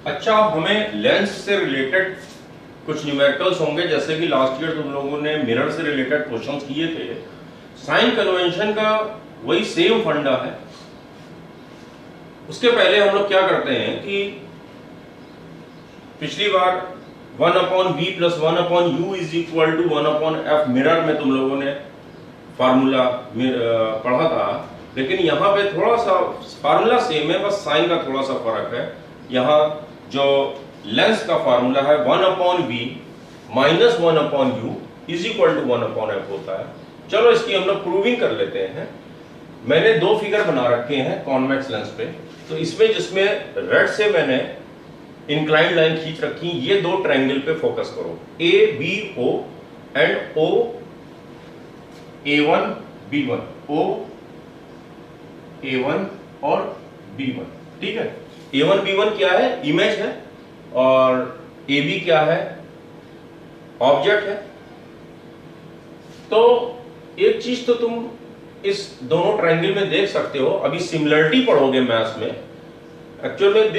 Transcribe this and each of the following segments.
अच्छा, हमें लेंस से रिलेटेड कुछ न्यूमेरिकल्स होंगे, जैसे कि लास्ट ईयर तुम लोगों ने मिरर से रिलेटेड क्वेश्चंस किए थे। साइन कन्वेंशन का वही सेम फंडा है। उसके पहले हम लोग क्या करते हैं कि पिछली बार 1/v + 1/u is equal to 1/f mirror में तुम लोगों ने फार्मूला पढ़ा था, लेकिन यहाँ पे थोड़ा सा फार्मूला सेम है, बस साइन का थोड़ा सा फर्क है। यहाँ जो लेंस का फार्मूला है 1/v - 1/u is equal to 1/f होता है। चलो इसकी हम लोग प्रूविंग कर लेते हैं। मैंने दो फिगर बना रखे हैं कॉन्वेक्स लेंस पे, तो इसमें जिसमें रेड से मैंने इंक्लाइंड लाइन खींच रखी, ये दो ट्रायंगल पे फोकस करो, ABO एंड OA1B1, OA1 और B1, ठीक है। A1B1 क्या है? इमेज है, और AB क्या है? ऑब्जेक्ट है। तो एक चीज तो तुम इस दोनों ट्रायंगल में देख सकते हो, अभी सिमिलरिटी पढ़ोगे मैथ्स में। एक्चुअल में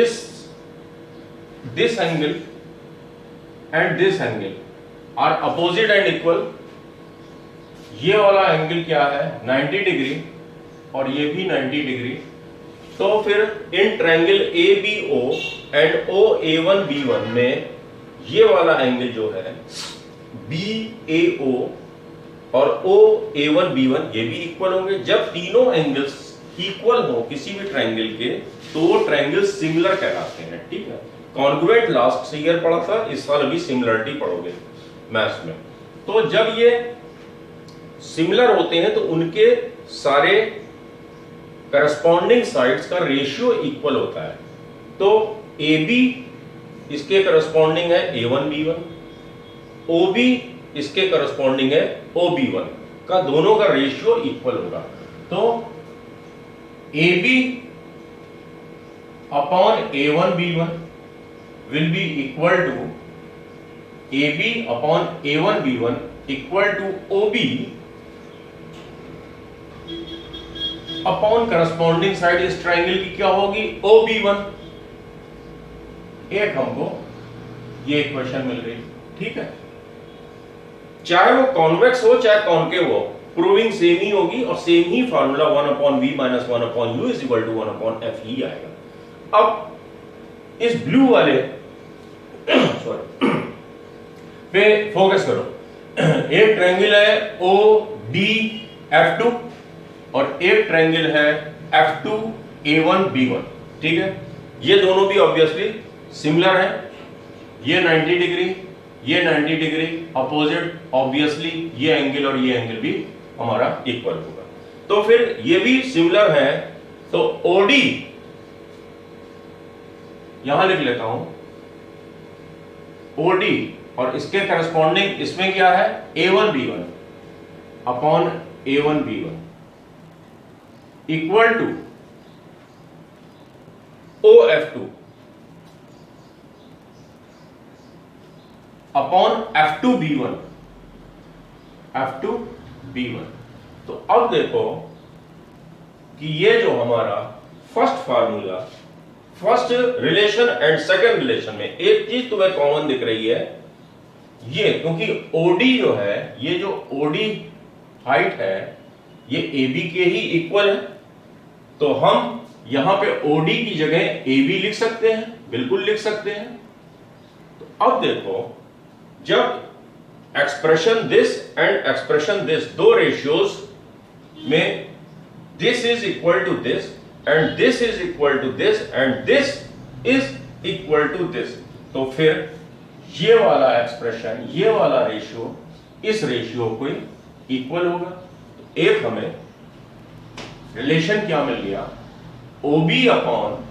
this angle and this angle are opposite and equal. ये वाला एंगल क्या है? 90 डिग्री, और ये भी 90 डिग्री। तो फिर in triangle ABO and OA1B1 में ये वाला एंगल जो है BAO और OA1B1 ये भी इक्वल होंगे। जब तीनों एंगल्स इक्वल हो किसी भी ट्रायंगल के, तो वो ट्रायंगल सिमिलर कहलाते हैं, ठीक है। कॉन्ग्रुएंट लास्ट ईयर पढ़ा था, इस साल अभी सिमिलरिटी पढ़ोगे मैथ्स में। तो जब ये सिमिलर होते हैं तो उनके सारे करस्पॉन्डिंग साइड्स का रेशियो इक्वल होता है। तो AB इसके करस्पॉन्डिंग है A1B1, OB इसके करस्पॉन्डिंग है OB1 का, दोनों का रेशियो इक्वल होगा। तो AB upon A1B1 will be equal to AB upon A1B1 equal to OB upon corresponding side इस ट्रायंगल की क्या होगी? OB1। एक हमको ये इक्वेशन मिल गई, ठीक है। चाहे वो कॉन्वेक्स हो चाहे कॉन्केव हो, प्रूविंग सेम ही होगी, और सेम ही formula 1/v - 1/u is equal to 1/f ही आएगा। अब इस ब्लू वाले सॉरी पे फोकस करो। एक ट्रायंगल है ODF2 और एक ट्रायंगल है F2A1B1, ठीक है। ये दोनों भी ऑब्वियसली सिमिलर है। ये 90 डिग्री, ये 90 डिग्री अपोजिट, ऑब्वियसली ये एंगल और ये एंगल भी हमारा इक्वल होगा। तो फिर ये भी सिमिलर है, तो OD यहां लिख लेता हूं, OD और इसके करस्पॉन्डिंग इसमें क्या है? A1B1 upon A1B1 equal to OF2 upon F2B1, F2B1। तो अब देखो कि ये जो हमारा first formula, first relation and second relation में एक चीज तुम्हें कॉमन दिख रही है, ये क्योंकि OD जो है, ये जो OD हाइट है ये AB के ही इक्वल है, तो हम यहां पे OD की जगह AB लिख सकते हैं, बिल्कुल लिख सकते हैं। तो अब देखो, जब expression this and expression this, दो रेशियोज में this is equal to this and this is equal to this and this is equal to this, तो फिर ये वाला एक्सप्रेशन, ये वाला रेशियो इस रेशियो को इक्वल होगा। तो एक हमें रिलेशन क्या मिल गया? OB upon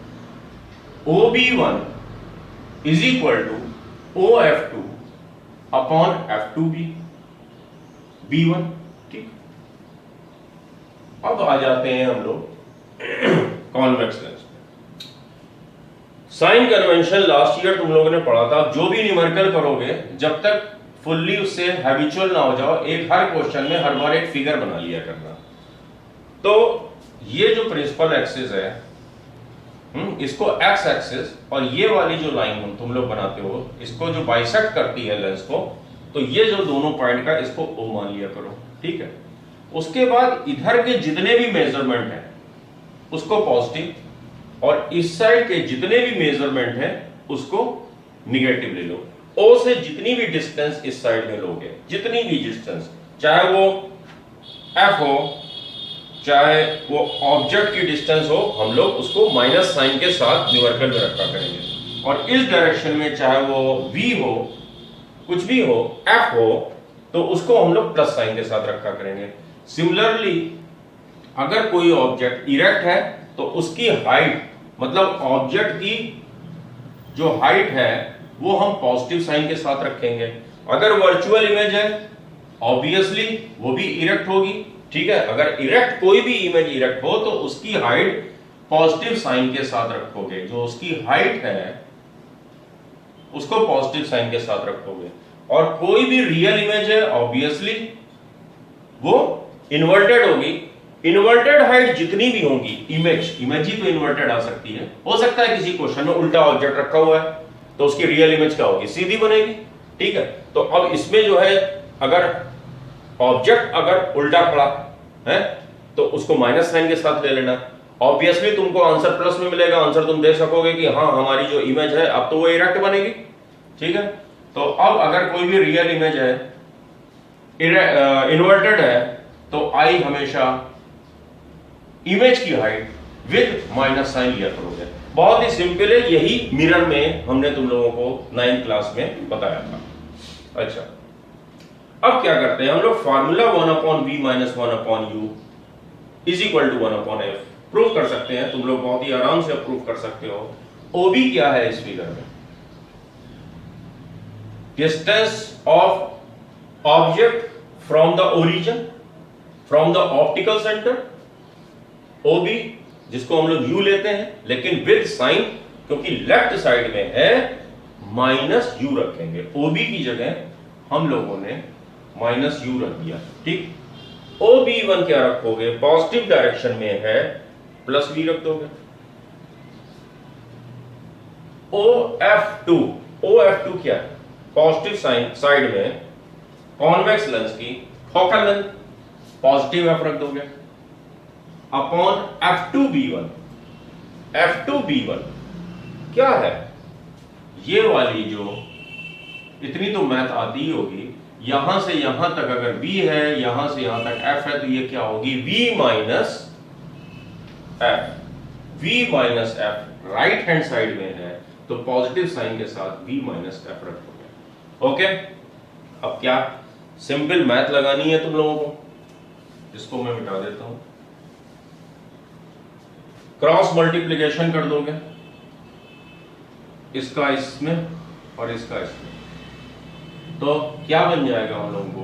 OB1 is equal to OF2 upon F2B B1, ठीक। अब आ जाते हैं हम लोग convex lens. Sign convention last year तुम लोगों ने पढ़ा था। जो भी न्यूमेरिकल करोगे, जब तक फुल्ली उससे हैबिचुअल ना हो जाओ, एक हर क्वेश्चन में हर बार एक फिगर बना लिया करना। तो ये जो प्रिंसिपल एक्सिस है, इसको एक्स एक्सिस और ये वाली जो लाइन तुम लोग बनाते हो इसको जो बाइसेक्ट करती है लेंस को, तो ये जो दोनों पॉइंट का इसको O मान लिया करो, ठीक है। उसके बाद इधर के जितने भी मेजरमेंट हैं उसको पॉजिटिव, और इस साइड के जितने भी मेजरमेंट हैं उसको निगेटिव ले लो। O से जितनी भी डिस्टेंस इस साइड में लोगे, जितनी भी डिस्टेंस, चाहे वो F हो, चाहे वो ऑब्जेक्ट की डिस्टेंस हो, हम लोग उसको माइनस साइन के साथ न्यूमेरिकल में रखा करेंगे। और इस डायरेक्शन में चाहे वो V हो, कुछ भी हो, F हो, तो उसको हम लोग प्लस साइन के साथ रखा करेंगे। सिमिलरली अगर कोई ऑब्जेक्ट इरेक्ट है तो उसकी हाइट, मतलब ऑब्जेक्ट की जो हाइट है वो हम पॉजिटिव साइन के साथ रखेंगे। अगर वर्चुअल इमेज है ऑब्वियसली वो भी इरेक्ट होगी, ठीक है। अगर इरेक्ट कोई भी इमेज इरेक्ट हो तो उसकी हाइट पॉजिटिव साइन के साथ रखोगे, जो उसकी हाइट है उसको पॉजिटिव साइन के साथ रखोगे। और कोई भी रियल इमेज है ऑब्वियसली वो इन्वर्टेड होगी। इन्वर्टेड हाइट जितनी भी होंगी, इमेज ही तो इन्वर्टेड आ सकती है। हो सकता है किसी क्वेश्चन में उल्टा ऑब्जेक्ट रखा हुआ है तो उसकी रियल इमेज क्या होगी, सीधी बनेगी, ठीक है। तो अब इसमें जो है अगर ऑब्जेक्ट अगर उल्टा खड़ा है तो उसको माइनस साइन के साथ ले लेना। ऑब्वियसली तुमको आंसर प्लस में मिलेगा, आंसर तुम दे सकोगे कि हाँ हमारी जो इमेज है अब तो वो इरेक्ट बनेगी, ठीक है। तो अब अगर कोई भी रियल इमेज है इन्वर्टेड है तो आई हमेशा इमेज की हाइट विद माइनस साइन लिया करोगे। बहुत ही सिंपल है, यही मिरर में हमने तुम लोगों को 9th क्लास में बताया था। अच्छा, अब क्या करते हैं हम लोग, formula 1/v - 1/u is equal to 1/f prove कर सकते हैं। तुम लोग बहुत ही आराम से प्रूव कर सकते हो। OB क्या है इस फिगर में, distance of object from the origin, from the optical centre. OB जिसको हम लोग U लेते हैं लेकिन विद साइन, क्योंकि लेफ्ट साइड में है -u रखेंगे। OB की जगह हम लोगों ने -u रख दिया, ठीक। OB1 क्या रखोगे, पॉजिटिव डायरेक्शन में है +v रख दोगे। OF2 क्या है, पॉजिटिव साइड में कॉन्वेक्स लेंस की फोकल लेंथ, पॉजिटिव f रख दोगे अपॉन F2B1। F2B1 क्या है, ये वाली जो इतनी तो मैथ आती ही होगी, यहां से यहां तक अगर V है, यहां से यहां तक F है, तो ये क्या होगी, V - F right hand side में है तो पॉजिटिव साइन के साथ V - F रखोगे। ओके, अब क्या सिंपल मैथ लगानी है तुम लोगों को, इसको मैं मिटा देता हूं। क्रॉस मल्टीप्लिकेशन कर दोगे, इसका इसमें और इसका इसमें, तो क्या बन जाएगा हम लोगों को,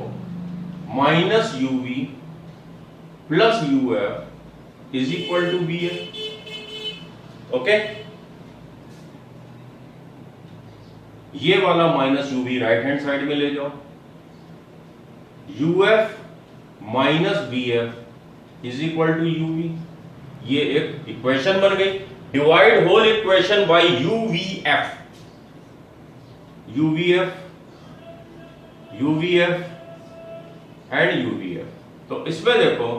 -uv + uf is equal to bf। Okay, ये वाला -uv राइट हैंड साइड में ले जाओ, uf - bf is equal to uv। ये एक इक्वेशन बन गई। Divide whole equation by uvf, and uvf। तो इसमें देखो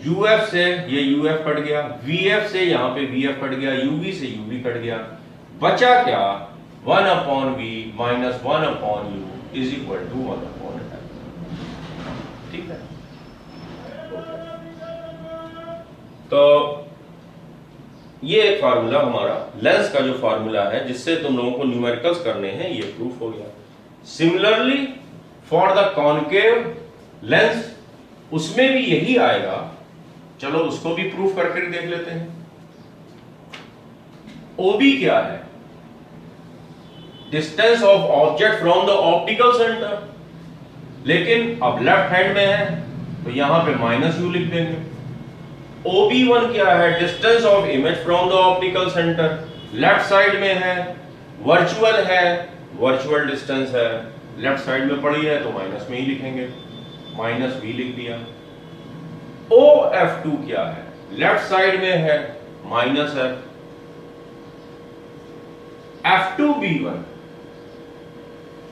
uf से ये uf कट गया, vf से यहां पे vf कट गया, uv से uv कट गया, बचा क्या, 1/v - 1/u is equal to 1/f। ठीक है, तो ये एक फार्मूला हमारा लेंस का जो फार्मूला है जिससे तुम लोगों को न्यूमेरिकल्स करने हैं, ये प्रूफ हो गया। Similarly for the concave lens उसमें भी यही आएगा। चलो उसको भी प्रूफ करके देख लेते हैं। OB क्या है, distance of object from the optical centre, लेकिन अब लेफ्ट हैंड में है तो यहां पे -u लिख देंगे। OB1 क्या है, distance of image from the optical centre, left side में है, वर्चुअल है, वर्चुअल डिस्टेंस है, लेफ्ट साइड में पड़ी है तो माइनस में ही लिखेंगे, -v लिख दिया। OF2 क्या है, लेफ्ट साइड में है, -f, F2B1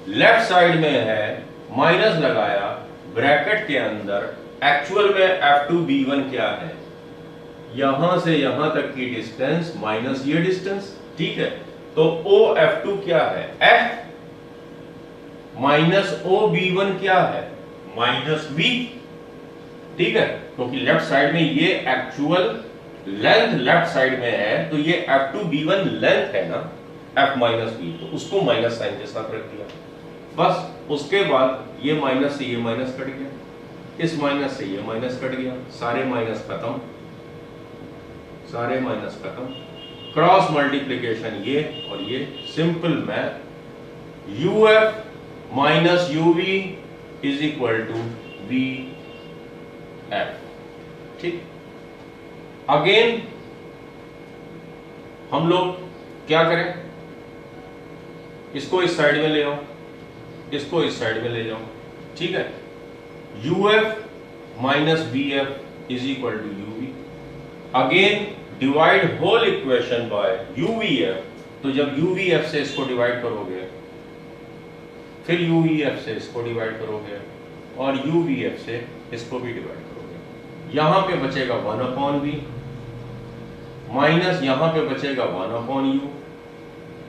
लेफ्ट साइड में है, माइनस लगाया, ब्रैकेट के अंदर एक्चुअल में F2B1 क्या है, यहां से यहां तक की डिस्टेंस माइनस ये डिस्टेंस, ठीक है। तो OF2 क्या है, F माइनस OB1 क्या है, माइनस B, ठीक है। क्योंकि लेफ्ट साइड में ये एक्चुअल लेंथ लेफ्ट साइड में है, तो ये F2B1 लेंथ है ना, F माइनस B, तो उसको माइनस साइन के साथ रख दिया बस। उसके बाद ये माइनस से ये माइनस कट गया, इस माइनस से ये माइनस कट गया, सारे माइनस खत्म, सारे माइनस खत्म, क्रॉस मल्टीप्लीकेशन ये और ये, simple math, UF minus UV is equal to BF, ठीक। अगेन हम लोग क्या करें, इसको इस साइड में ले आओ, इसको इस साइड में ले जाओ, ठीक है। UF minus BF is equal to UV, again divide whole equation by UVF, तो जब UVF से इसको डिवाइड करोगे, फिर UVF से इसको डिवाइड करोगे, और UVF से इसको भी डिवाइड करोगे, यहां पे बचेगा 1/V, माइनस यहां पे बचेगा 1/U,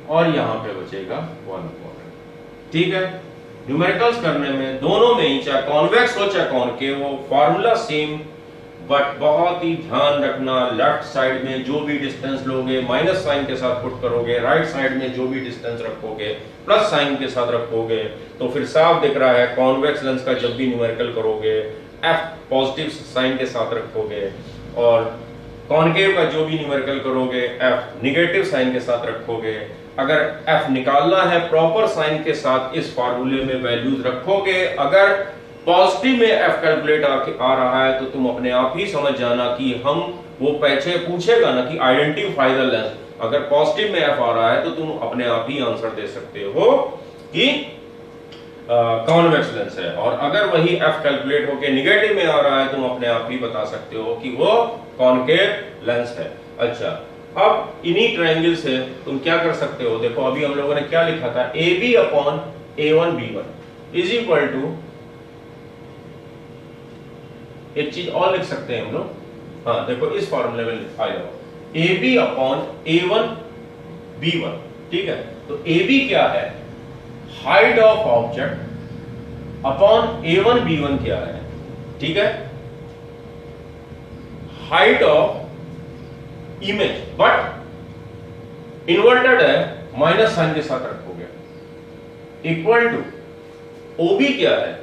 और यहां पे बचेगा 1/, ठीक है। न्यूमेरिकल्स करने में दोनों में ही, चाहे कॉन्वेक्स हो चाहे कॉनकेव हो, फॉर्मूला सेम, बट बहुत ही ध्यान रखना, लेफ्ट साइड में जो भी डिस्टेंस लोगे माइनस साइन के साथ पुट करोगे, राइट साइड में जो भी डिस्टेंस रखोगे प्लस साइन के साथ रखोगे, तो फिर साफ दिख रहा है कॉन्वेक्स लेंस का जब भी न्यूमेरिकल करोगे F पॉजिटिव साइन के साथ रखोगे, और कॉनकेव का जो भी न्यूमेरिकल करोगे F निगेटिव साइन के साथ रखोगे। अगर F निकालना है प्रॉपर साइन के साथ, इस फार्मूले में वैल्यूज रखोगे। अगर पॉजिटिव में F कैलकुलेट आ रहा है तो तुम अपने आप ही समझ जाना कि हम वो पीछे पूछेगा ना कि आइडेंटिफाई द लेंस, अगर पॉजिटिव में F आ रहा है तो तुम अपने आप ही आंसर दे सकते हो कि कॉन्वेक्स लेंस है, और अगर वही F कैलकुलेट होके निगेटिव में आ रहा है तुम अपने आप ही बता सकते हो कि वो कॉनकेव लेंस है। अच्छा, अब इन्हीं ट्रायंगल से तुम क्या कर सकते हो, देखो अभी हम लोगों ने क्या लिखा था, AB upon A1B1 is equal to, एक चीज और लिख सकते हैं हम लोग, हाँ देखो इस फॉर्मूले में आ जाओ, AB अपॉन A1B1, ठीक है। तो AB क्या है, height of object, upon A1B1 क्या है, ठीक है, height of image, but inverted है, माइनस साइन के साथ रखोगे, इक्वल टू OB क्या है,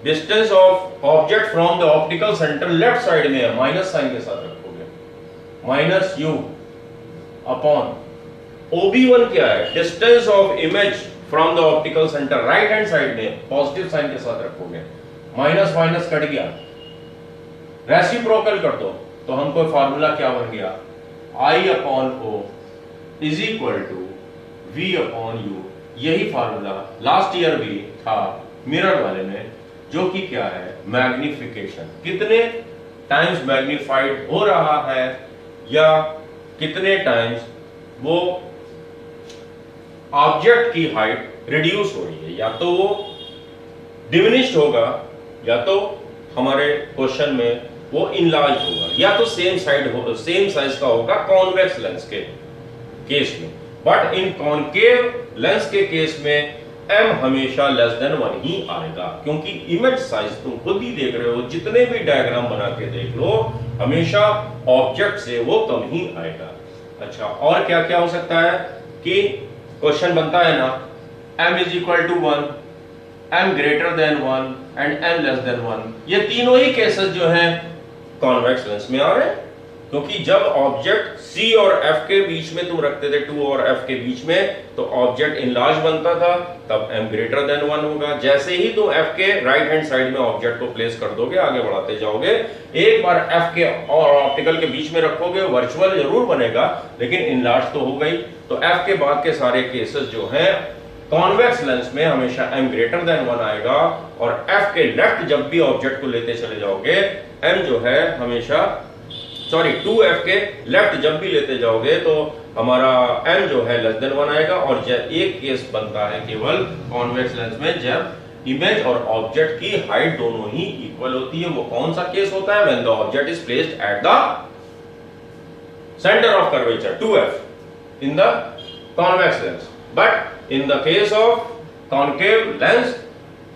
distance of object from the optical centre, left side में है, माइनस साइन के साथ रखोगे, माइनस U अपॉन OB1 क्या है, distance of image from the optical centre, right hand side में, पॉजिटिव साइन के साथ रखोगे, माइनस माइनस कट गया, रेसिप्रोकल कर दो, तो हमको फार्मूला क्या बन गया, I upon O is equal to V upon U। यही फार्मूला लास्ट ईयर भी था मिरर वाले में, जो कि क्या है, मैग्निफिकेशन, कितने टाइम्स मैग्निफाइड हो रहा है या कितने टाइम्स वो ऑब्जेक्ट की हाइट रिड्यूस हो रही है, या तो वो डिमिनिश्ड होगा, या तो हमारे क्वेश्चन में वो इनलार्ज होगा, या तो सेम साइड हो, सेम साइज का होगा कॉन्वेक्स लेंस के केस में। बट इन कॉनकेव लेंस के केस में M हमेशा लेस देन 1 ही आएगा, क्योंकि इमेज साइज तुम खुद ही देख रहे हो, जितने भी डायग्राम बना के देख लो, हमेशा ऑब्जेक्ट से वो कम ही आएगा। अच्छा, और क्या क्या हो सकता है कि क्वेश्चन बनता है ना, M is equal to 1, M greater than 1 and M less than 1, ये तीनों ही केसेस जो हैं कॉन्वेक्स लेंस में आ रहे हैं, क्योंकि जब ऑब्जेक्ट C और F के बीच में तुम रखते थे, 2 और F के बीच में, तो ऑब्जेक्ट इनलार्ज बनता था, तब M ग्रेटर देन 1 होगा। जैसे ही तुम F के राइट हैंड साइड में ऑब्जेक्ट को प्लेस कर दोगे, आगे बढ़ाते जाओगे, एक बार F के और ऑप्टिकल के बीच में रखोगे, वर्चुअल जरूर बनेगा लेकिन इनलार्ज तो हो गई। तो F के बाद के सारे केसेस जो हैं कॉन्वेक्स लेंस में हमेशा M ग्रेटर देन 1 आएगा, और F के लेफ्ट जब भी ऑब्जेक्ट को लेते चले जाओगे, M जो है हमेशा सॉरी 2f के लेफ्ट जब भी लेते जाओगे तो हमारा m जो है लेस देन 1 आएगा, और एक केस बनता है केवल कॉन्वेक्स लेंस में जब इमेज और ऑब्जेक्ट की हाइट दोनों ही इक्वल होती है। वो कौन सा केस होता है? When the object is placed at the centre of curvature 2f in the convex lens, but in the case of concave lens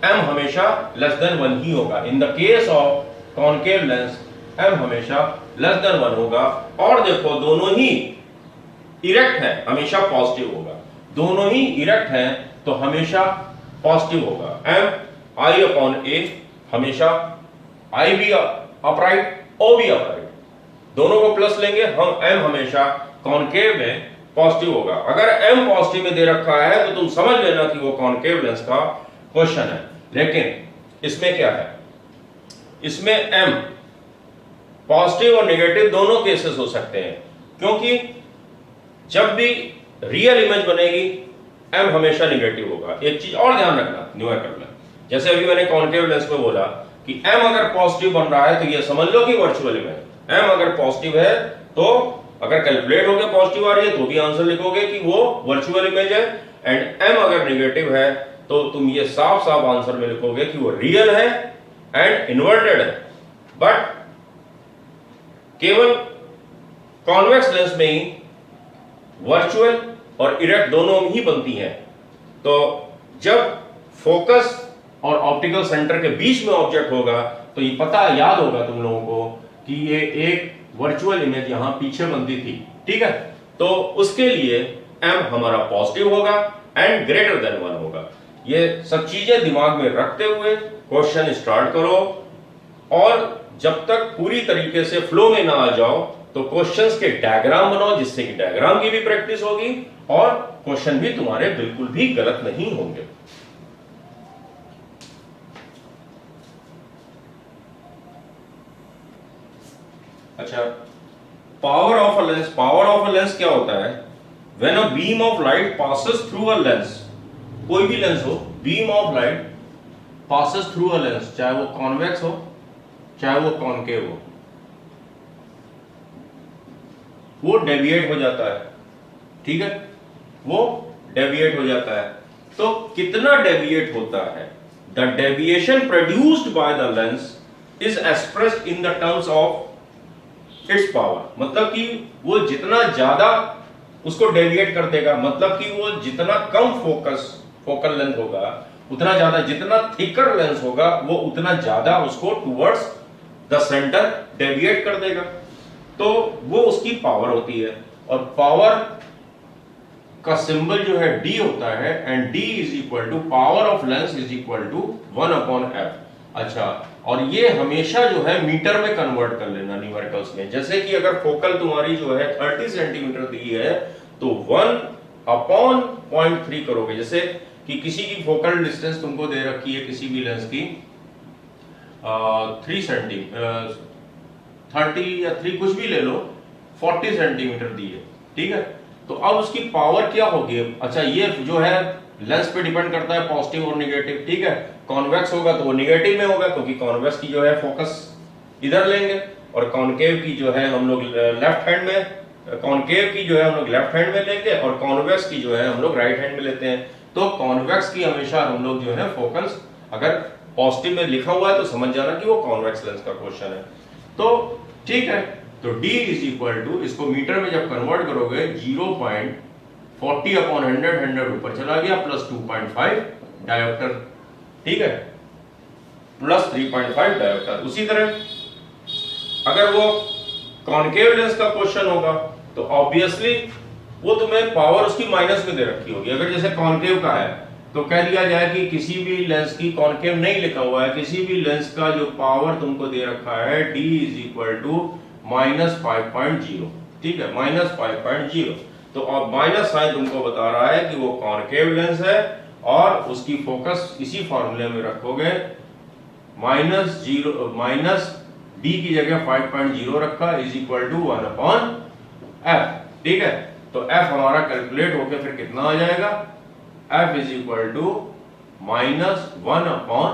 m हमेशा लेस देन 1 ही होगा। In the case of concave lens m हमेशा less than 1 होगा। और देखो दोनों ही erect है, हमेशा positive होगा। दोनों ही इरेक्ट हैं तो हमेशा पॉजिटिव होगा। m i अपॉन a हमेशा i भी अपराइट o भी अपराइट, दोनों को प्लस लेंगे हम, m हमेशा कॉन्केव में पॉजिटिव होगा। अगर m पॉजिटिव में दे रखा है तो तुम समझ लेना कि वो कॉन्केव लेंस का क्वेश्चन है। लेकिन इसमें क्या है? इसमें m पॉजिटिव और नेगेटिव दोनों केसेस हो सकते हैं, क्योंकि जब भी रियल इमेज बनेगी m हमेशा नेगेटिव होगा। एक चीज और ध्यान रखना न्यूमेरिकल में, जैसे अभी मैंने कॉन्केव लेंस में बोला कि m अगर पॉजिटिव बन रहा है तो ये समझ लो कि वर्चुअल इमेज। m अगर पॉजिटिव है तो अगर कैलकुलेट होकर पॉजिटिव आ रही है तो भी आंसर लिखोगे कि वो वर्चुअल इमेज है, एंड m अगर नेगेटिव है तो तुम ये साफ साफ आंसर में लिखोगे कि वो रियल है एंड इन्वर्टेड है। बट केवल कॉन्वेक्स लेंस में ही वर्चुअल और इरेक्ट दोनों ही बनती हैं। तो जब फोकस और ऑप्टिकल सेंटर के बीच में ऑब्जेक्ट होगा तो ये पता याद होगा तुम लोगों को कि ये एक वर्चुअल इमेज यहां पीछे बनती थी, ठीक है। तो उसके लिए m हमारा पॉजिटिव होगा एंड ग्रेटर देन 1 होगा। ये सब चीजें दिमाग में रखते हुए क्वेश्चन स्टार्ट करो, और जब तक पूरी तरीके से फ्लो में ना आ जाओ तो क्वेश्चंस के डायग्राम बनाओ, जिससे कि डायग्राम की भी प्रैक्टिस होगी और क्वेश्चन भी तुम्हारे बिल्कुल भी गलत नहीं होंगे। अच्छा, power of a lens. Power of a lens क्या होता है? When a beam of light passes through a lens, कोई भी लेंस हो, beam of light passes through a lens, चाहे वो कॉन्वेक्स हो चाहे वो कॉनकेव हो, वो डेविएट हो जाता है, ठीक है, वो डेविएट हो जाता है। तो कितना डेविएट होता है? The deviation produced by the lens is expressed in the terms of its power. मतलब कि वो जितना ज्यादा उसको डेविएट कर देगा, मतलब कि वो जितना कम फोकल लेंथ होगा उतना ज्यादा, जितना थिकर लेंस होगा वो उतना ज्यादा उसको टुवर्ड्स द सेंटर डेविएट कर देगा। तो वो उसकी पावर होती है, और पावर का सिंबल जो है D होता है, and D is equal to power of lens is equal to 1 upon f। अच्छा, और ये हमेशा जो है मीटर में कन्वर्ट कर लेना न्यूमेरिकल्स में। जैसे कि अगर फोकल तुम्हारी जो है 30 सेंटीमीटर दी है तो 1 अपॉन 0.3 करोगे। जैसे कि किसी की फोकल डिस्टेंस तुमको दे रखी है किसी भी लेंस की 30 या 3 कुछ भी ले लो, 40 सेंटीमीटर दी है, ठीक है। तो अब उसकी पावर क्या होगी? अच्छा, ये जो है लेंस पे डिपेंड करता है पॉजिटिव और नेगेटिव, ठीक है। कॉन्वेक्स होगा तो वो नेगेटिव में होगा, क्योंकि कॉन्वेक्स की जो है फोकस इधर लेंगे, और कॉनकेव की जो है हम लोग लेफ्ट हैंड में, कॉनकेव की जो है हम लोग लेफ्ट हैंड में लेंगे, और कॉन्वेक्स की जो है हम लोग राइट हैंड में लेते हैं। तो कॉन्वेक्स की हमेशा हम लोग जो है फोकस अगर पॉजिटिव में लिखा हुआ है तो समझ जाना कि वो कॉन्वेक्स लेंस का क्वेश्चन है। तो ठीक है, तो D इज इक्वल टू, इसको मीटर में जब कन्वर्ट करोगे 0.40 अपॉन 100 ऊपर चला गया, प्लस 2.5 डायोप्टर, ठीक है, प्लस 3.5 डायोप्टर। उसी तरह अगर वो कॉनकेव लेंस का क्वेश्चन होगा तो ऑब्वियसली वो तुम्हें पावर उसकी माइनस में दे रखी होगी। अगर जैसे कॉनकेव का है तो कह दिया जाए कि किसी भी लेंस की, कॉनकेव नहीं लिखा हुआ है, किसी भी लेंस का जो पावर तुमको दे रखा है D इज इक्वल टू -5.0, ठीक है, -5.0। तो अब माइनस साइन तुमको बता रहा है कि वो कॉनकेव लेंस है, और उसकी फोकस इसी फॉर्मूले में रखोगे, माइनस D की जगह 5.0 रखा, is equal to 1 upon f, ठीक है। तो f हमारा कैलकुलेट होकर फिर कितना आ जाएगा? f is equal to -1 upon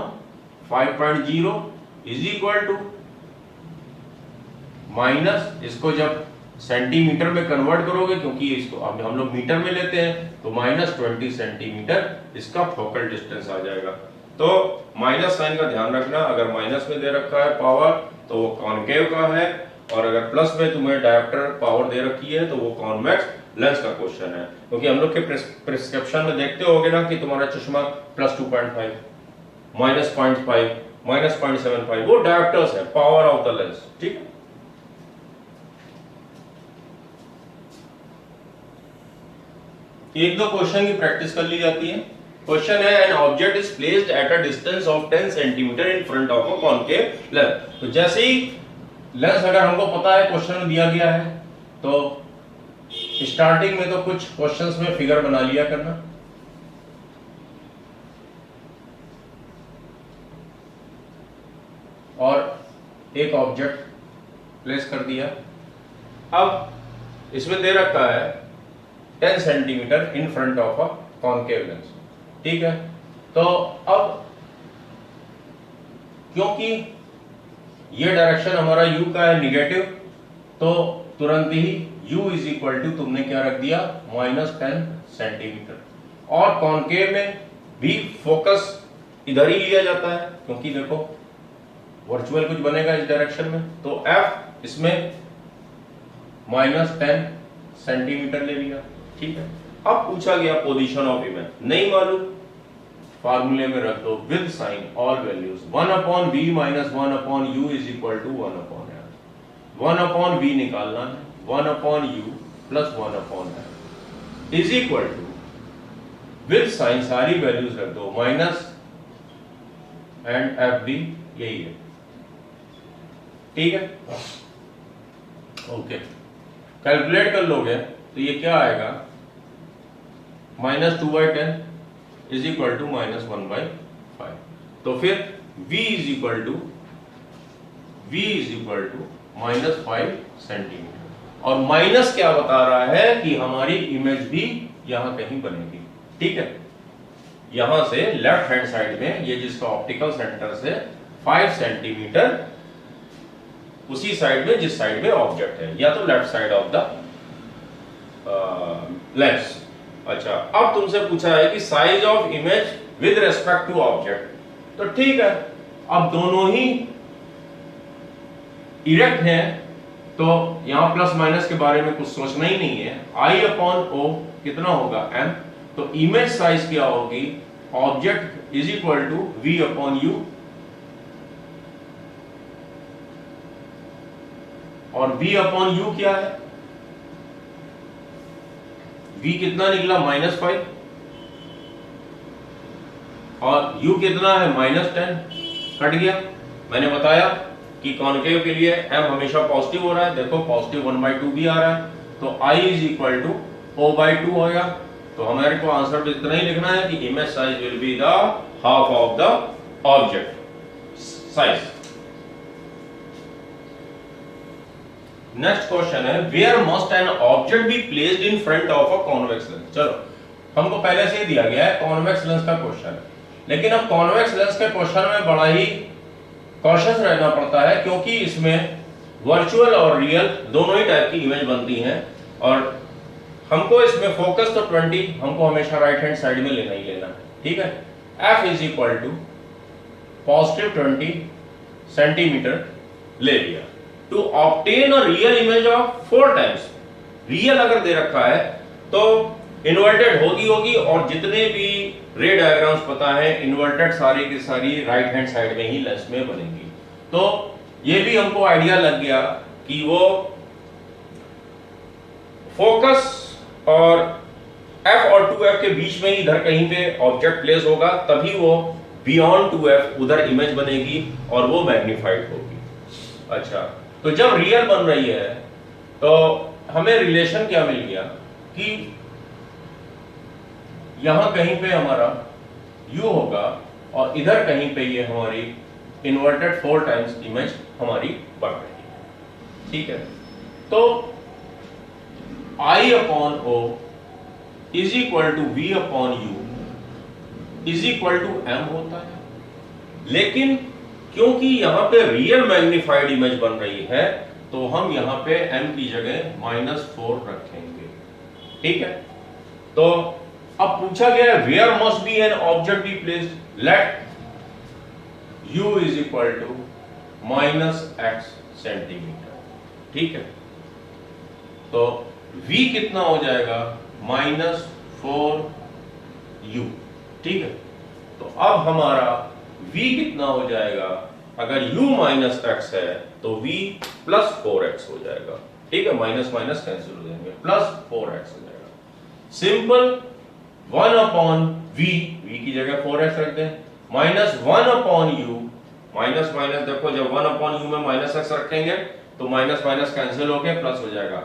5.0 is equal to minus, इसको जब सेंटीमीटर में कन्वर्ट करोगे, क्योंकि इसको अब हम लोग मीटर में लेते हैं, तो -20 सेंटीमीटर इसका फोकल डिस्टेंस आ जाएगा। तो माइनस साइन का ध्यान रखना, अगर माइनस में दे रखा है पावर तो वो कॉनकेव का है, और अगर प्लस में तुम्हें डायोप्टर पावर दे रखी है तो वो कॉन्वेक्स लेंस का क्वेश्चन है। क्योंकि हम लोग के प्रिस्क्रिप्शन में देखते होगे ना कि तुम्हारा चश्मा +2.5, -0.5, -0.75, वो डायोप्टर्स है, पावर ऑफ द लेंस। ठीक है, एक दो क्वेश्चन की प्रैक्टिस कर ली जाती है। क्वेश्चन है an object is placed at a distance of 10 centimetre in front of a concave lens. तो जैसे ही लेंस अगर हमको पता है क्वेश्चन में दिया गया है, तो स्टार्टिंग में तो कुछ क्वेश्चंस में फिगर बना लिया करना, और एक ऑब्जेक्ट प्लेस कर दिया। अब इसमें दे रखा है 10 centimetre in front of a concave lens. ठीक है, तो अब क्योंकि ये डायरेक्शन हमारा u का है निगेटिव, तो तुरंत ही u इज इक्वल टू तुमने क्या रख दिया, -10 सेंटीमीटर। और कॉनकेव में भी फोकस इधर ही लिया जाता है, क्योंकि देखो वर्चुअल कुछ बनेगा इस डायरेक्शन में, तो f इसमें -10 सेंटीमीटर ले लिया। ठीक है, अब पूछा गया पोजीशन ऑफ इमेज, नहीं मालूम, फार्मूले में रख दो with sign all values, 1/v - 1/u is equal to 1/r। 1/v निकालना है, 1/u plus 1/r is equal to with sign सारी वैल्यूज रख दो, माइनस एंड एफ भी यही है। ठीक है, ओके, कैलकुलेट कर लोगे तो ये क्या आएगा, -2/10 इज इक्वल टू -1/5। तो फिर v is equal to -5 centimetre, और माइनस क्या बता रहा है कि हमारी इमेज भी यहां कहीं बनेगी। ठीक है, यहां से लेफ्ट हैंड साइड में ये जिसका ऑप्टिकल सेंटर से 5 सेंटीमीटर उसी साइड में जिस साइड में ऑब्जेक्ट है, या तो left side of the lens. अच्छा, अब तुमसे पूछा है कि size of image with respect to object, तो ठीक है, अब दोनों ही इरेक्ट हैं, तो यहां प्लस माइनस के बारे में कुछ सोचना ही नहीं है। I/O कितना होगा, m, तो इमेज साइज क्या होगी, object is equal to v/u, और v/u क्या है, v कितना निकला, -5, और u कितना है, -10, कट गया। मैंने बताया कि कॉनकेव के लिए m हमेशा पॉजिटिव हो रहा है, देखो पॉजिटिव 1/2 भी आ रहा है, तो I is equal to O/2 होगा। तो हमारे को आंसर तो इतना ही लिखना है कि image size will be the half of the object size. Next question है where must an object be placed in front of a convex lens. चलो, हमको पहले से ही दिया गया है कॉन्वेक्स लेंस का क्वेश्चन है, लेकिन अब कॉन्वेक्स लेंस के क्वेश्चन में बड़ा ही कॉशियस रहना पड़ता है, क्योंकि इसमें वर्चुअल और रियल दोनों ही टाइप की इमेज बनती हैं, और हमको इसमें फोकस तो 20 हमको हमेशा राइट हैंड साइड में लेना ही लेना है। ठीक है, f is equal to +20 centimetre ले लिया to obtain a real image of 4 times. Real अगर दे रखा है तो इन्वर्टेड होगी, और जितने भी रे डायग्राम्स पता है इन्वर्टेड सारी की सारी राइट हैंड साइड में ही लेंस में बनेंगी। तो ये भी हमको आइडिया लग गया कि वो फोकस और f और 2f के बीच में ही इधर कहीं पे ऑब्जेक्ट प्लेस होगा, तभी वो बियॉन्ड 2f उधर इमेज बनेगी और वो मैग्नीफाइड होगी। अच्छा, तो जब रियल बन रही है तो हमें रिलेशन क्या मिल गया कि यहां कहीं पे हमारा u होगा और इधर कहीं पे ये हमारी इन्वर्टेड 4 टाइम्स इमेज हमारी बन रही है। ठीक है, तो I/O is equal to v/u is equal to m होता है, लेकिन क्योंकि यहां पे रियल मैग्नीफाइड इमेज बन रही है तो हम यहाँ पे m की जगह -4 रखेंगे। ठीक है, तो अब पूछा गया है where must be an object be placed, let u is equal to -x centimetre. ठीक है, तो v कितना हो जाएगा, -4u। ठीक है, तो अब हमारा v कितना हो जाएगा, अगर u -x है तो v +4x हो जाएगा। ठीक है, माइनस माइनस कैंसिल हो जाएंगे, +4x हो जाएगा। सिंपल 1/v, v की जगह 4x रख दें, -1/u, माइनस माइनस देखो जब 1/u में -x रखेंगे तो माइनस माइनस कैंसिल होके प्लस हो जाएगा,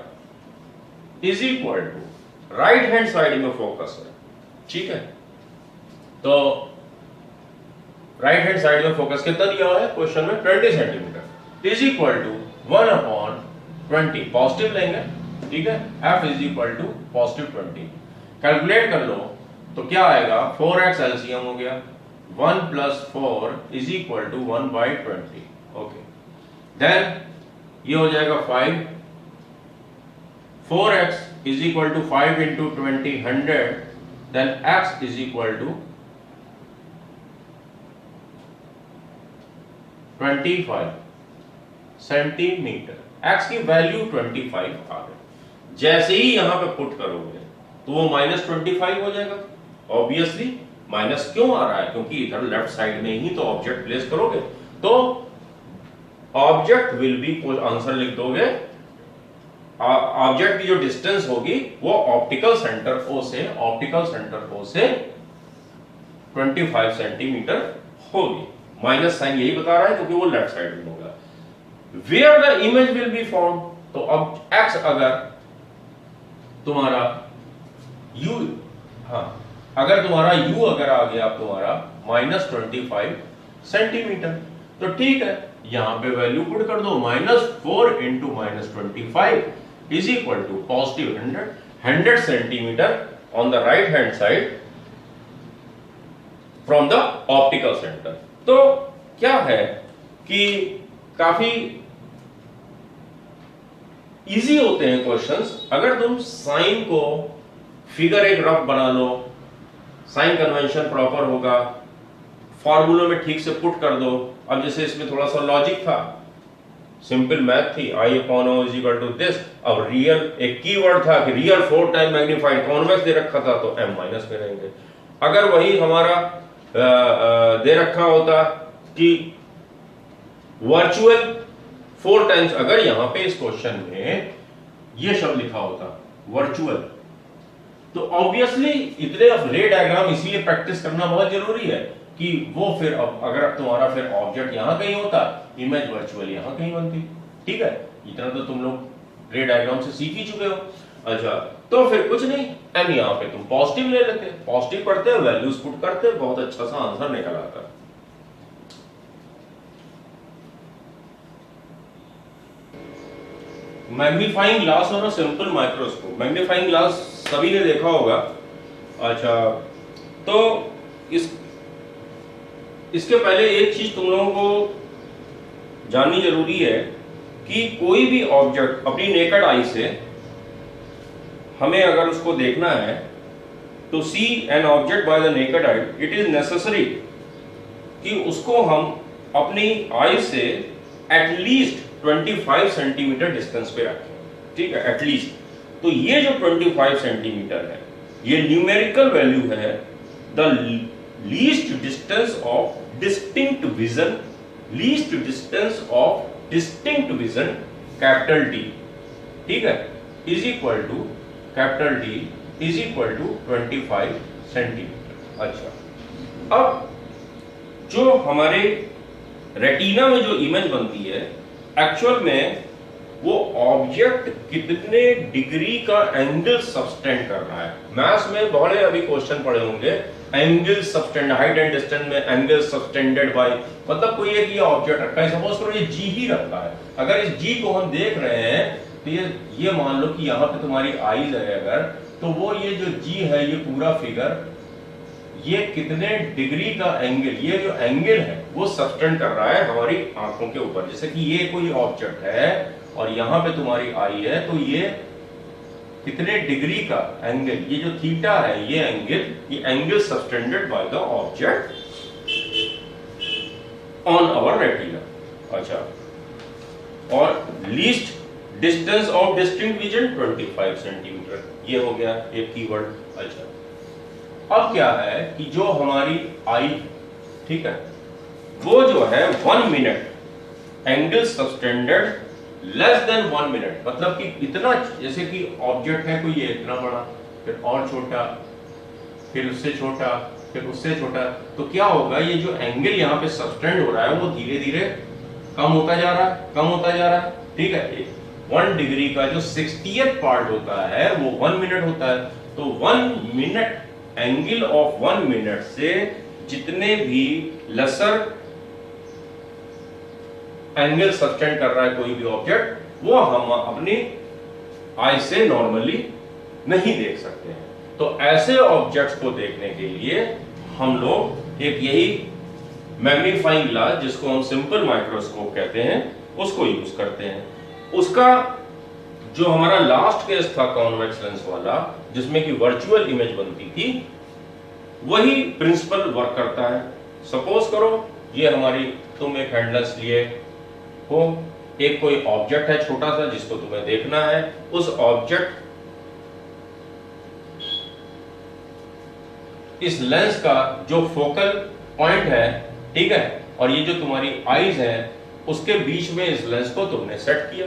is equal to right hand side में फोकस है। ठीक है, तो राइट हैंड साइड में फोकस कितना दिया हुआ है क्वेश्चन में, 20 centimetre, is equal to 1/20, positive लेंगे। ठीक है, f is equal to +20, calculate कर लो तो क्या आएगा, 4x एलसीएम हो गया, 1 + 4 is equal to 1/20। Okay, then ये हो जाएगा 5, 4x is equal to 5 × 20 100, then x is equal to 25 centimetre. x की वैल्यू 25 आ गई। जैसे ही यहां पे पुट करोगे तो वो -25 हो जाएगा। ऑब्वियसली माइनस क्यों आ रहा है, क्योंकि इधर लेफ्ट साइड में ही तो ऑब्जेक्ट प्लेस करोगे, तो ऑब्जेक्ट विल बी, आंसर लिख दोगे, ऑब्जेक्ट की जो डिस्टेंस होगी वो ऑप्टिकल सेंटर O से 25 सेंटीमीटर होगी। माइनस साइन यही बता रहा है क्योंकि वो लेफ्ट साइड में होगा। Where the image will be found, तो अब x अगर तुम्हारा u, हाँ अगर तुम्हारा u अगर आ गया तुम्हारा -25 सेंटीमीटर, तो ठीक है, यहां पे वैल्यू पुट कर दो, -4 × -25 is equal to +100 centimetre on the right hand side from the optical centre. तो क्या है कि काफी इजी होते हैं क्वेश्चंस अगर तुम साइन को फिगर एक रफ बना लो, साइन कन्वेंशन प्रॉपर होगा, फॉर्मूले में ठीक से पुट कर दो। अब जैसे इसमें थोड़ा सा लॉजिक था, सिंपल मैथ थी, I/O is equal to this. अब रियल एक कीवर्ड था कि रियल 4 टाइम मैग्नीफाइड, कॉन्वेक्स दे रखा था तो m माइनस में रहेंगे। अगर वही हमारा दे रखा होता कि वर्चुअल 4 टाइम्स, अगर यहां पे इस क्वेश्चन में ये शब्द लिखा होता वर्चुअल, तो ऑब्वियसली इतने रे डायग्राम इसीलिए प्रैक्टिस करना बहुत जरूरी है कि वो फिर अब अगर तुम्हारा फिर ऑब्जेक्ट यहां कहीं होता, इमेज वर्चुअल यहां कहीं बनती। ठीक है, इतना तो तुम लोग रे डायग्राम से सीख ही चुके हो। अच्छा, तो फिर कुछ नहीं, एम यहां पे तुम पॉजिटिव ले लेते, पॉजिटिव पढ़ते हो, वैल्यूज पुट करते, बहुत अच्छा सा आंसर निकल आता। मैग्नीफाइंग ग्लास और सिंपल माइक्रोस्कोप। मैग्नीफाइंग ग्लास सभी ने देखा होगा। अच्छा, तो इसके पहले एक चीज तुम लोगों को जाननी जरूरी है कि कोई भी ऑब्जेक्ट अपनी नेकेड आई से हमें अगर उसको देखना है तो see an object by the naked eye, it is necessary कि उसको हम अपनी आई से एटलीस्ट 25 सेंटीमीटर डिस्टेंस पे रखें। ठीक है, एटलीस्ट। तो ये जो 25 सेंटीमीटर है ये न्यूमेरिकल वैल्यू है, the least distance of distinct vision, least distance of distinct vision capital T. ठीक है, is equal to capital T is equal to 25 centimetre. अच्छा, अब जो हमारे रेटिना में जो इमेज बनती है एक्चुअल में वो ऑब्जेक्ट कितने डिग्री का एंगल सबटेंड कर रहा है। मैथ्स में बड़े अभी क्वेश्चन पड़े होंगे, angle subtend, height and distance में एंगल सबटेंडेड बाय, मतलब कोई एक ये ऑब्जेक्ट रखा है, सपोज करो ये जी ही रखा है, अगर इस जी को हम देख रहे हैं तो ये मान लो कि यहाँ पे तुम्हारी आईज है अगर, तो वो ये जो जी है ये पूरा फिगर ये कितने डिग्री का एंगल, ये जो एंगल है वो सबटेंड कर रहा है हमारी आंखों के ऊपर। जैसे कि ये कोई ऑब्जेक्ट है और यहां पे तुम्हारी आई है, तो ये कितने डिग्री का एंगल, ये जो थीटा है ये angle subtended by the object on our retina. अच्छा, और least distance of distinct vision 25 centimetre, ये हो गया एक कीवर्ड। अच्छा, अब क्या है कि जो हमारी आई, ठीक है, वो जो है 1 minute angle subtended less than 1 minute, मतलब कि इतना, जैसे कि ऑब्जेक्ट है कोई ये इतना बड़ा, फिर और छोटा, फिर उससे छोटा, फिर उससे छोटा, तो क्या होगा, ये जो एंगल यहाँ पे सबटेंड हो रहा है वो धीरे धीरे कम होता जा रहा है, कम होता जा रहा है, ठीक है। 1 डिग्री का जो 60th पार्ट होता है वो 1 मिनट होता है, तो 1 मिनट एंगल ऑफ 1 मिनट से जितने भी लेसर एंगल सबटेंड कर रहा है कोई भी ऑब्जेक्ट, वो हम अपनी आई से नॉर्मली नहीं देख सकते हैं। तो ऐसे ऑब्जेक्ट्स को देखने के लिए हम लोग एक यही मैग्नीफाइंग ग्लास, जिसको हम सिंपल माइक्रोस्कोप कहते हैं, उसको यूज करते हैं। उसका जो हमारा लास्ट केस था कॉन्वेक्स लेंस वाला, जिसमें कि वर्चुअल इमेज बनती थी, वही प्रिंसिपल वर्क करता है। सपोज करो ये हमारी, तुम एक हैंडलेस लिए हो, एक कोई ऑब्जेक्ट है छोटा सा जिसको तुम्हें देखना है, उस ऑब्जेक्ट, इस लेंस का जो फोकल पॉइंट है, ठीक है, और ये जो तुम्हारी आईज है, उसके बीच में इस लेंस को तुमने सेट किया,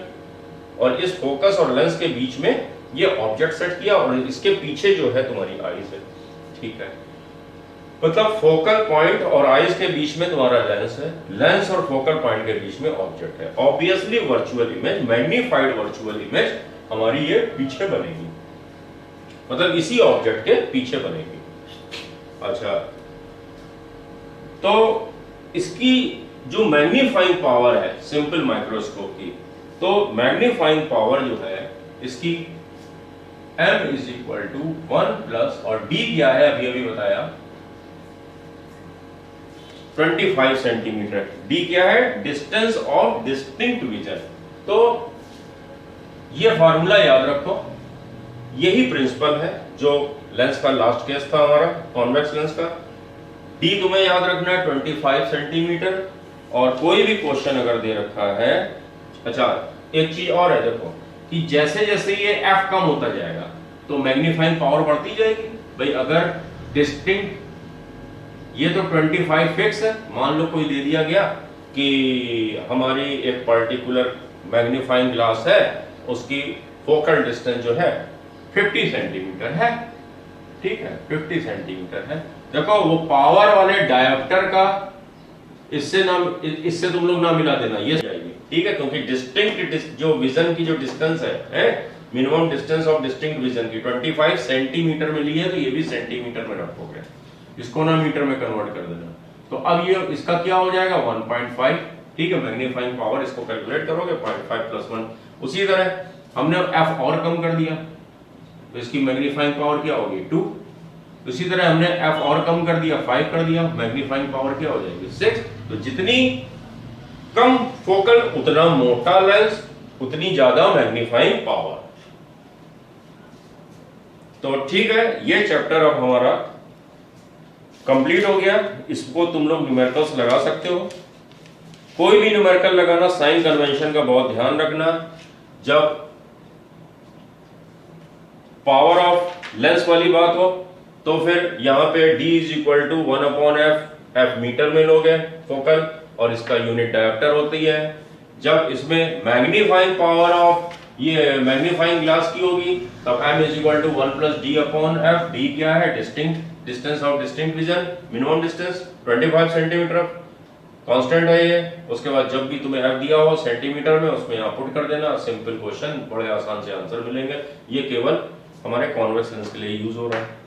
और इस फोकस और लेंस के बीच में ये ऑब्जेक्ट सेट किया, और इसके पीछे जो है तुम्हारी आईज है, ठीक है। मतलब फोकल पॉइंट और आईज के बीच में तुम्हारा लेंस है, लेंस और फोकल पॉइंट के बीच में ऑब्जेक्ट है। Obviously virtual image, magnified virtual image हमारी ये पीछे बनेगी, मतलब इसी ऑब्जेक्ट के पीछे बनेगी। अच्छा, तो इसकी जो मैग्नीफाइंग पावर है सिंपल माइक्रोस्कोप की, तो मैग्नीफाइंग पावर जो है इसकी m is equal to 1 plus, और d क्या है अभी अभी बताया, 25 सेंटीमीटर। d क्या है, डिस्टेंस ऑफ डिस्टिंक्ट विजन। तो ये फॉर्मूला याद रखो, यही प्रिंसिपल है जो लेंस का लास्ट केस था हमारा कॉन्वेक्स लेंस का। d तुम्हें याद रखना है 25 सेंटीमीटर, और कोई भी क्वेश्चन अगर दे रखा है, अच्छा एक चीज और है, देखो कि जैसे जैसे ये f कम होता जाएगा तो मैग्नीफाइंग पावर बढ़ती जाएगी। भाई अगर डिस्टिंक्ट, ये तो 25 फिक्स है, मान लो कोई दे दिया गया कि हमारी एक पर्टिकुलर मैग्नीफाइंग ग्लास है, उसकी फोकल डिस्टेंस जो है 50 सेंटीमीटर है, ठीक है, 50 सेंटीमीटर है। देखो वो पावर वाले डायोप्टर का इससे तुम लोग ना मिला देना, ये जाएगी, ठीक है, क्योंकि डिस्टिंक्ट जो विजन की जो डिस्टेंस है minimum distance of distinct vision की 25 सेंटीमीटर में ली है, तो ये भी सेंटीमीटर में रखोगे, इसको ना मीटर में कन्वर्ट कर देना। तो अब ये इसका क्या हो जाएगा 1.5, ठीक है, मैग्नीफाइंग पावर इसको कैलकुलेट करोगे 0.5 + 1। उसी तरह हमने f और कम कर दिया, तो इसकी मैग्नीफाइंग पावर क्या होगी 2। इसी तरह हमने f और कम कर दिया, 5 कर दिया, मैग्नीफाइंग पावर क्या हो जाएगी 6। तो जितनी कम फोकल उतना मोटा लेंस, उतनी ज्यादा मैग्नीफाइंग पावर। तो ठीक है, ये चैप्टर अब हमारा कंप्लीट हो गया। इसको तुम लोग न्यूमेरिकल्स लगा सकते हो। कोई भी न्यूमेरिकल लगाना साइन कन्वेंशन का बहुत ध्यान रखना। जब पावर ऑफ लेंस वाली बात हो तो फिर यहां पे d = 1/f, f मीटर में लोगे फोकल, और इसका यूनिट डायोप्टर होती है। जब इसमें मैग्नीफाइंग पावर ऑफ ये मैग्नीफाइंग ग्लास की होगी तब m = 1 + d/f। d क्या है, distance of distinct vision, minimum distance 25 centimetre, constant है ये। उसके बाद जब भी तुम्हें f दिया हो सेंटीमीटर में, उसमें यहाँ पुट कर देना, सिंपल क्वेश्चन, बड़े आसान से आंसर मिलेंगे। ये केवल हमारे कॉन्वेक्स लेंस के लिए यूज हो रहा है।